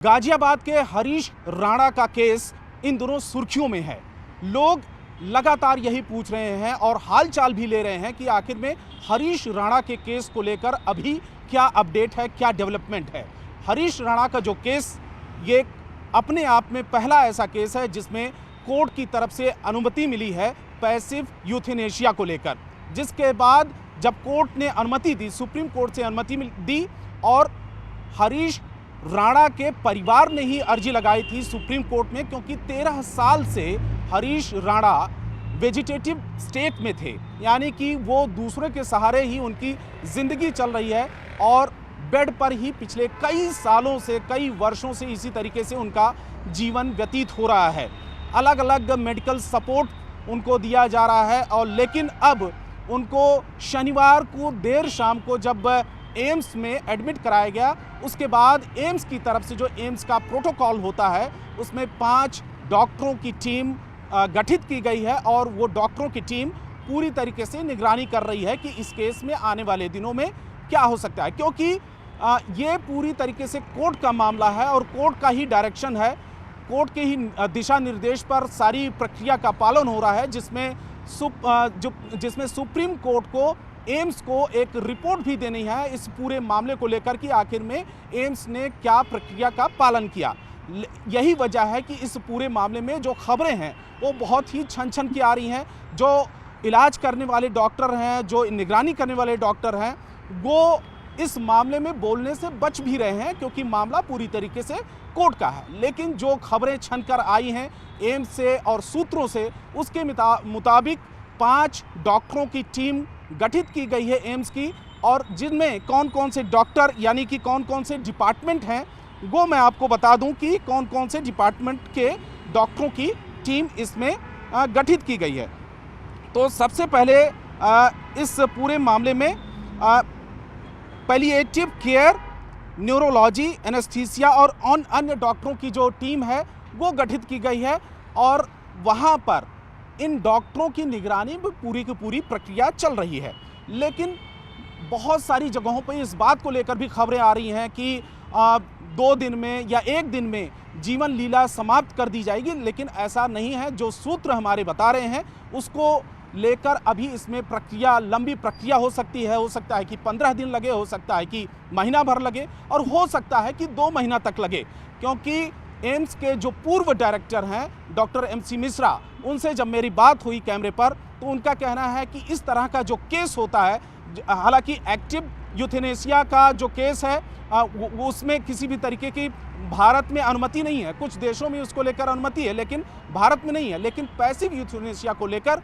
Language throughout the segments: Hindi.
गाजियाबाद के हरीश राणा का केस इन दिनों सुर्खियों में है। लोग लगातार यही पूछ रहे हैं और हालचाल भी ले रहे हैं कि आखिर में हरीश राणा के केस को लेकर अभी क्या अपडेट है, क्या डेवलपमेंट है। हरीश राणा का जो केस ये अपने आप में पहला ऐसा केस है जिसमें कोर्ट की तरफ से अनुमति मिली है पैसिव यूथेनेशिया को लेकर, जिसके बाद जब कोर्ट ने अनुमति दी, सुप्रीम कोर्ट से अनुमति दी और हरीश राणा के परिवार ने ही अर्जी लगाई थी सुप्रीम कोर्ट में, क्योंकि 13 साल से हरीश राणा वेजिटेटिव स्टेट में थे, यानी कि वो दूसरे के सहारे ही उनकी ज़िंदगी चल रही है और बेड पर ही पिछले कई सालों से, कई वर्षों से इसी तरीके से उनका जीवन व्यतीत हो रहा है। अलग अलग मेडिकल सपोर्ट उनको दिया जा रहा है और लेकिन अब उनको शनिवार को देर शाम को जब एम्स में एडमिट कराया गया, उसके बाद एम्स की तरफ से जो एम्स का प्रोटोकॉल होता है उसमें 5 डॉक्टरों की टीम गठित की गई है और वो डॉक्टरों की टीम पूरी तरीके से निगरानी कर रही है कि इस केस में आने वाले दिनों में क्या हो सकता है, क्योंकि ये पूरी तरीके से कोर्ट का मामला है और कोर्ट का ही डायरेक्शन है, कोर्ट के ही दिशा निर्देश पर सारी प्रक्रिया का पालन हो रहा है, जिसमें सुप्रीम कोर्ट को एम्स को एक रिपोर्ट भी देनी है इस पूरे मामले को लेकर कि आखिर में एम्स ने क्या प्रक्रिया का पालन किया। यही वजह है कि इस पूरे मामले में जो खबरें हैं वो बहुत ही छन की आ रही हैं। जो इलाज करने वाले डॉक्टर हैं, जो निगरानी करने वाले डॉक्टर हैं, वो इस मामले में बोलने से बच भी रहे हैं क्योंकि मामला पूरी तरीके से कोर्ट का है। लेकिन जो खबरें छनकर आई हैं एम्स से और सूत्रों से, उसके मुताबिक 5 डॉक्टरों की टीम गठित की गई है एम्स की, और जिनमें कौन कौन से डॉक्टर यानी कि कौन कौन से डिपार्टमेंट हैं वो मैं आपको बता दूं कि कौन कौन से डिपार्टमेंट के डॉक्टरों की टीम इसमें गठित की गई है। तो सबसे पहले इस पूरे मामले में पैलिएटिव केयर, न्यूरोलॉजी, एनेस्थीसिया और अन्य डॉक्टरों की जो टीम है वो गठित की गई है और वहाँ पर इन डॉक्टरों की निगरानी में पूरी की पूरी प्रक्रिया चल रही है। लेकिन बहुत सारी जगहों पर इस बात को लेकर भी खबरें आ रही हैं कि 2 दिन में या 1 दिन में जीवन लीला समाप्त कर दी जाएगी, लेकिन ऐसा नहीं है। जो सूत्र हमारे बता रहे हैं उसको लेकर अभी इसमें प्रक्रिया, लंबी प्रक्रिया हो सकता है कि 15 दिन लगे, हो सकता है कि महीना भर लगे और हो सकता है कि 2 महीना तक लगे, क्योंकि एम्स के जो पूर्व डायरेक्टर हैं डॉक्टर MC मिश्रा, उनसे जब मेरी बात हुई कैमरे पर तो उनका कहना है कि इस तरह का जो केस होता है, हालांकि एक्टिव यूथेनेशिया का जो केस है उसमें किसी भी तरीके की भारत में अनुमति नहीं है। कुछ देशों में उसको लेकर अनुमति है लेकिन भारत में नहीं है। लेकिन पैसिव यूथेनेशिया को लेकर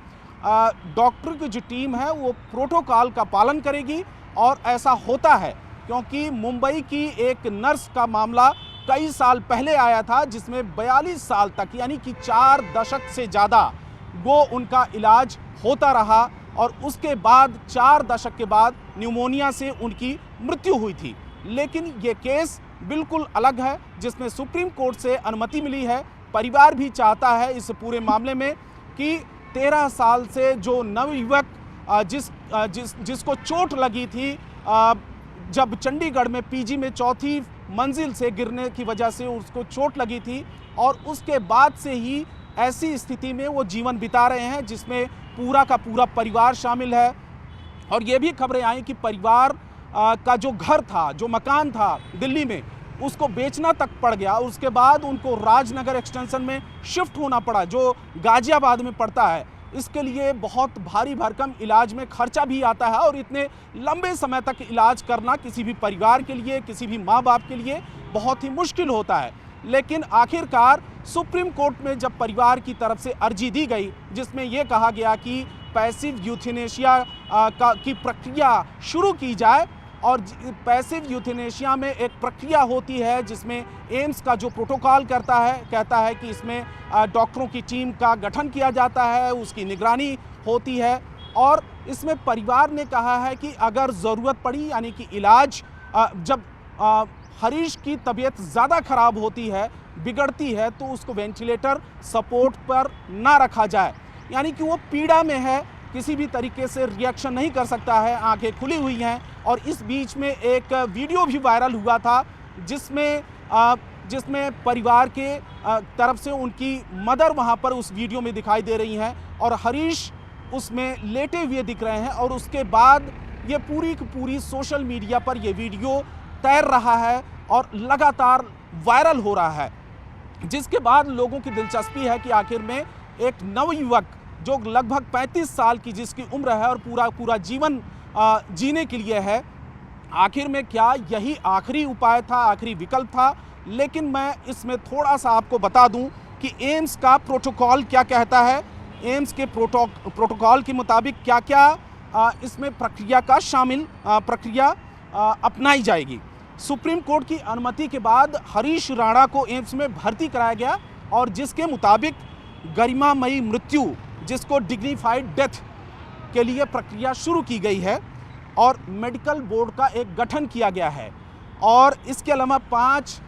डॉक्टर की जो टीम है वो प्रोटोकॉल का पालन करेगी और ऐसा होता है क्योंकि मुंबई की एक नर्स का मामला कई साल पहले आया था जिसमें 42 साल तक यानी कि 4 दशक से ज़्यादा वो उनका इलाज होता रहा और उसके बाद 4 दशक के बाद न्यूमोनिया से उनकी मृत्यु हुई थी। लेकिन ये केस बिल्कुल अलग है जिसमें सुप्रीम कोर्ट से अनुमति मिली है। परिवार भी चाहता है इस पूरे मामले में कि 13 साल से जो नवयुवक जिसको चोट लगी थी जब चंडीगढ़ में PG में 4थी मंजिल से गिरने की वजह से उसको चोट लगी थी और उसके बाद से ही ऐसी स्थिति में वो जीवन बिता रहे हैं जिसमें पूरा का पूरा परिवार शामिल है। और ये भी खबरें आई कि परिवार का जो घर था, जो मकान था दिल्ली में, उसको बेचना तक पड़ गया। उसके बाद उनको राजनगर एक्सटेंशन में शिफ्ट होना पड़ा जो गाजियाबाद में पड़ता है। इसके लिए बहुत भारी भरकम इलाज में खर्चा भी आता है और इतने लंबे समय तक इलाज करना किसी भी परिवार के लिए, किसी भी माँ बाप के लिए बहुत ही मुश्किल होता है। लेकिन आखिरकार सुप्रीम कोर्ट में जब परिवार की तरफ से अर्जी दी गई जिसमें यह कहा गया कि पैसिव यूथेनेशिया की प्रक्रिया शुरू की जाए, और पैसिव यूथेनेशिया में एक प्रक्रिया होती है जिसमें एम्स का जो प्रोटोकॉल कहता है कि इसमें डॉक्टरों की टीम का गठन किया जाता है, उसकी निगरानी होती है और इसमें परिवार ने कहा है कि अगर ज़रूरत पड़ी यानी कि इलाज जब हरीश की तबीयत ज़्यादा खराब होती है, बिगड़ती है, तो उसको वेंटिलेटर सपोर्ट पर ना रखा जाए, यानी कि वो पीड़ा में है, किसी भी तरीके से रिएक्शन नहीं कर सकता है, आंखें खुली हुई हैं। और इस बीच में एक वीडियो भी वायरल हुआ था जिसमें जिसमें परिवार के तरफ से उनकी मदर वहां पर उस वीडियो में दिखाई दे रही हैं और हरीश उसमें लेटे हुए दिख रहे हैं। और उसके बाद ये पूरी की पूरी सोशल मीडिया पर ये वीडियो तैर रहा है और लगातार वायरल हो रहा है, जिसके बाद लोगों की दिलचस्पी है कि आखिर में एक नवयुवक जो लगभग 35 साल की जिसकी उम्र है और पूरा जीवन जीने के लिए है, आखिर में क्या यही आखिरी उपाय था, आखिरी विकल्प था। लेकिन मैं इसमें थोड़ा सा आपको बता दूं कि एम्स का प्रोटोकॉल क्या कहता है। एम्स के प्रोटोकॉल के मुताबिक क्या क्या इसमें प्रक्रिया का शामिल प्रक्रिया अपनाई जाएगी। सुप्रीम कोर्ट की अनुमति के बाद हरीश राणा को एम्स में भर्ती कराया गया और जिसके मुताबिक गरिमामयी मृत्यु, जिसको डिग्निफाइड डेथ के लिए प्रक्रिया शुरू की गई है और मेडिकल बोर्ड का एक गठन किया गया है। और इसके अलावा 5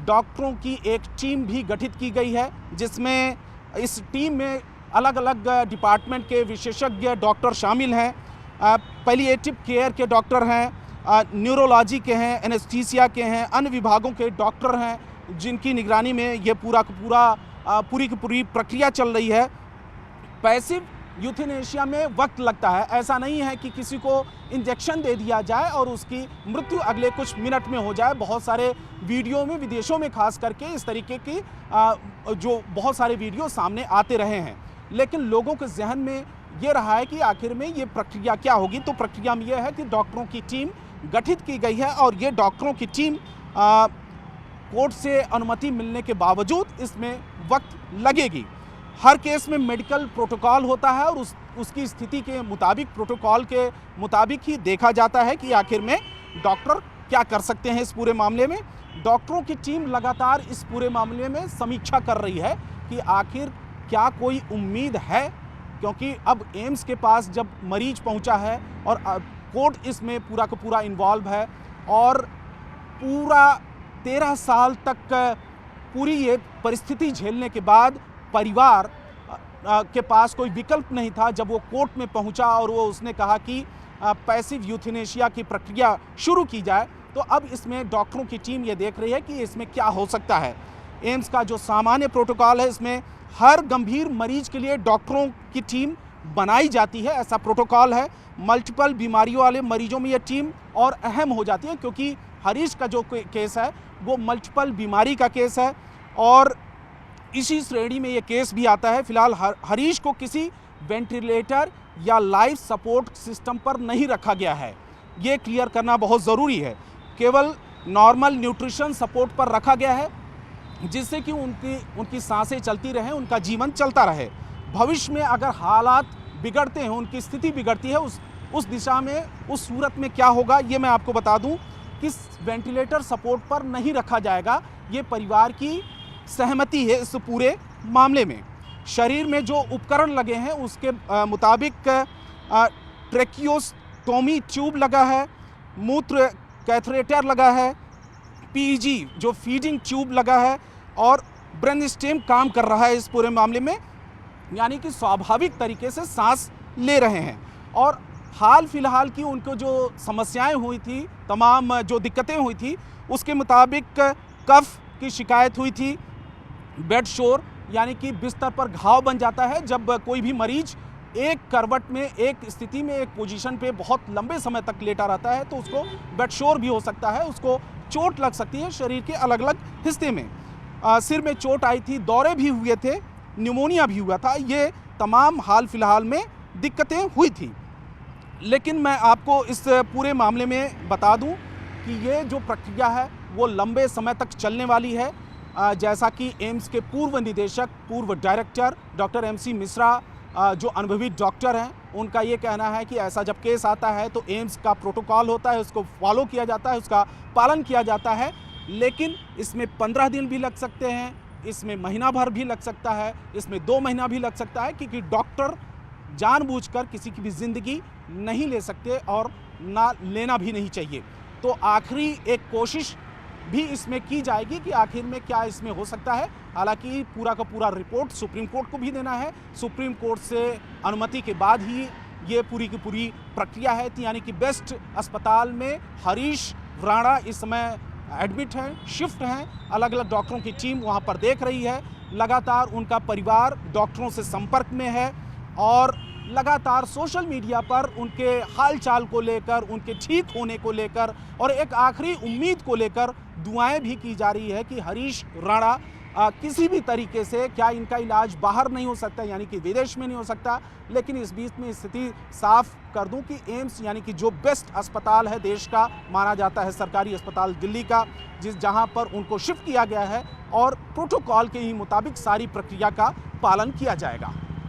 डॉक्टरों की एक टीम भी गठित की गई है, जिसमें इस टीम में अलग अलग डिपार्टमेंट के विशेषज्ञ डॉक्टर शामिल हैं। पैलिएटिव केयर के डॉक्टर हैं, न्यूरोलॉजी के हैं, एनेस्थीसिया के हैं, अन्य विभागों के डॉक्टर हैं, जिनकी निगरानी में ये पूरी की पूरी प्रक्रिया चल रही है। पैसिव यूथेनेशिया में वक्त लगता है, ऐसा नहीं है कि किसी को इंजेक्शन दे दिया जाए और उसकी मृत्यु अगले कुछ मिनट में हो जाए। बहुत सारे वीडियो में, विदेशों में खास करके इस तरीके की जो बहुत सारे वीडियो सामने आते रहे हैं, लेकिन लोगों के जहन में ये रहा है कि आखिर में ये प्रक्रिया क्या होगी। तो प्रक्रिया में यह है कि डॉक्टरों की टीम गठित की गई है और ये डॉक्टरों की टीम कोर्ट से अनुमति मिलने के बावजूद इसमें वक्त लगेगी। हर केस में मेडिकल प्रोटोकॉल होता है और उसकी स्थिति के मुताबिक, प्रोटोकॉल के मुताबिक ही देखा जाता है कि आखिर में डॉक्टर क्या कर सकते हैं इस पूरे मामले में। डॉक्टरों की टीम लगातार इस पूरे मामले में समीक्षा कर रही है कि आखिर क्या कोई उम्मीद है, क्योंकि अब एम्स के पास जब मरीज पहुंचा है और कोर्ट इसमें पूरा का पूरा इन्वॉल्व है और पूरा 13 साल तक पूरी ये परिस्थिति झेलने के बाद परिवार के पास कोई विकल्प नहीं था। जब वो कोर्ट में पहुंचा और उसने कहा कि पैसिव यूथेनेशिया की प्रक्रिया शुरू की जाए, तो अब इसमें डॉक्टरों की टीम ये देख रही है कि इसमें क्या हो सकता है। एम्स का जो सामान्य प्रोटोकॉल है, इसमें हर गंभीर मरीज के लिए डॉक्टरों की टीम बनाई जाती है, ऐसा प्रोटोकॉल है। मल्टीपल बीमारियों वाले मरीजों में यह टीम और अहम हो जाती है, क्योंकि हरीश का जो केस है वो मल्टीपल बीमारी का केस है और इसी श्रेणी में ये केस भी आता है। फिलहाल हरीश को किसी वेंटिलेटर या लाइफ सपोर्ट सिस्टम पर नहीं रखा गया है, ये क्लियर करना बहुत ज़रूरी है। केवल नॉर्मल न्यूट्रिशन सपोर्ट पर रखा गया है, जिससे कि उनकी सांसें चलती रहें, उनका जीवन चलता रहे। भविष्य में अगर हालात बिगड़ते हैं, उनकी स्थिति बिगड़ती है, उस दिशा में, उस सूरत में क्या होगा, ये मैं आपको बता दूं कि वेंटिलेटर सपोर्ट पर नहीं रखा जाएगा। ये परिवार की सहमति है इस पूरे मामले में। शरीर में जो उपकरण लगे हैं उसके मुताबिक ट्रेकियोस्टोमी ट्यूब लगा है, मूत्र कैथेटर लगा है, पीजी जो फीडिंग ट्यूब लगा है और ब्रेन स्टेम काम कर रहा है इस पूरे मामले में, यानी कि स्वाभाविक तरीके से सांस ले रहे हैं। और हाल फिलहाल की उनको जो समस्याएं हुई थी, तमाम जो दिक्कतें हुई थी, उसके मुताबिक कफ की शिकायत हुई थी, बेड शोर यानी कि बिस्तर पर घाव बन जाता है जब कोई भी मरीज एक करवट में, एक स्थिति में, एक पोजीशन पे बहुत लंबे समय तक लेटा रहता है, तो उसको बेड शोर भी हो सकता है, उसको चोट लग सकती है शरीर के अलग अलग हिस्से में। सिर में चोट आई थी, दौरे भी हुए थे, न्यूमोनिया भी हुआ था, ये तमाम हाल फिलहाल में दिक्कतें हुई थी। लेकिन मैं आपको इस पूरे मामले में बता दूं कि ये जो प्रक्रिया है वो लंबे समय तक चलने वाली है। जैसा कि एम्स के पूर्व निदेशक, पूर्व डायरेक्टर डॉक्टर MC मिश्रा, जो अनुभवी डॉक्टर हैं, उनका ये कहना है कि ऐसा जब केस आता है तो एम्स का प्रोटोकॉल होता है, उसको फॉलो किया जाता है, उसका पालन किया जाता है। लेकिन इसमें 15 दिन भी लग सकते हैं, इसमें महीना भर भी लग सकता है, इसमें 2 महीना भी लग सकता है, क्योंकि डॉक्टर जानबूझकर किसी की भी ज़िंदगी नहीं ले सकते और ना लेना भी नहीं चाहिए। तो आखिरी एक कोशिश भी इसमें की जाएगी कि आखिर में क्या इसमें हो सकता है। हालांकि पूरा का पूरा रिपोर्ट सुप्रीम कोर्ट को भी देना है, सुप्रीम कोर्ट से अनुमति के बाद ही ये पूरी की पूरी प्रक्रिया है। यानी कि बेस्ट अस्पताल में हरीश राणा इस समय एडमिट हैं, शिफ्ट हैं, अलग अलग डॉक्टरों की टीम वहाँ पर देख रही है। लगातार उनका परिवार डॉक्टरों से संपर्क में है और लगातार सोशल मीडिया पर उनके हालचाल को लेकर, उनके ठीक होने को लेकर और एक आखिरी उम्मीद को लेकर दुआएं भी की जा रही है कि हरीश राणा किसी भी तरीके से, क्या इनका इलाज बाहर नहीं हो सकता यानी कि विदेश में नहीं हो सकता, लेकिन इस बीच में स्थिति साफ कर दूं कि एम्स यानी कि जो बेस्ट अस्पताल है देश का माना जाता है, सरकारी अस्पताल दिल्ली का, जहां पर उनको शिफ्ट किया गया है और प्रोटोकॉल के ही मुताबिक सारी प्रक्रिया का पालन किया जाएगा।